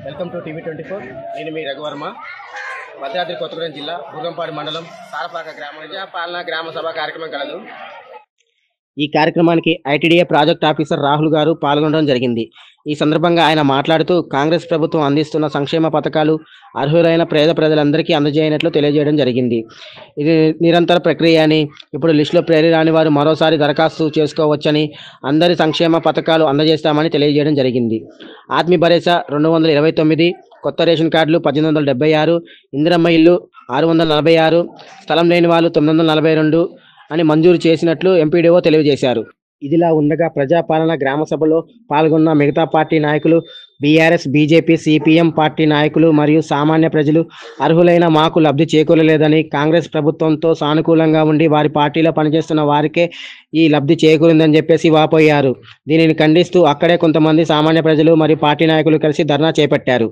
Welcome to TV 24. నేను మీ రఘువర్మ. భద్రాద్రి కొత్తగూడెం జిల్లా బుర్గంపాడు మండలం సారపాక ప్రజాపాలన గ్రామ సభ కార్యక్రమం కలదు. ఈ కార్యక్రమానికి ఐటీడీఏ ప్రాజెక్ట్ ఆఫీసర్ రాహుల్ గారు పాల్గొనడం జరిగింది. ఈ సందర్భంగా ఆయన మాట్లాడుతూ కాంగ్రెస్ ప్రభుత్వం అందిస్తున్న సంక్షేమ పథకాలు అర్హులైన పేద ప్రజలందరికీ అందజేయనట్లు తెలియజేయడం జరిగింది. ఇది నిరంతర ప్రక్రియ అని, ఇప్పుడు లిస్టులో పేరు రాని వారు మరోసారి దరఖాస్తు చేసుకోవచ్చని, అందరి సంక్షేమ పథకాలు అందజేస్తామని తెలియజేయడం జరిగింది. ఆత్మీ భరోసా 229, కొత్త రేషన్ కార్డులు 1876, ఇందిరమ్మ ఇల్లు 646, స్థలం లేని వాళ్ళు 942 అని మంజూరు చేసినట్లు ఎంపీడీఓ తెలియజేశారు. ఇదిలా ఉండగా ప్రజాపాలన గ్రామ సభలో పాల్గొన్న మిగతా పార్టీ నాయకులు, బీఆర్ఎస్, బీజేపీ, సిపిఎం పార్టీ నాయకులు మరియు సామాన్య ప్రజలు అర్హులైన మాకు లబ్ధి చేకూరలేదని, కాంగ్రెస్ ప్రభుత్వంతో సానుకూలంగా ఉండి వారి పార్టీలో పనిచేస్తున్న వారికే ఈ లబ్ధి చేకూరిందని చెప్పేసి వాపోయారు. దీనిని ఖండిస్తూ అక్కడే కొంతమంది సామాన్య ప్రజలు మరియు పార్టీ నాయకులు కలిసి ధర్నా చేపట్టారు.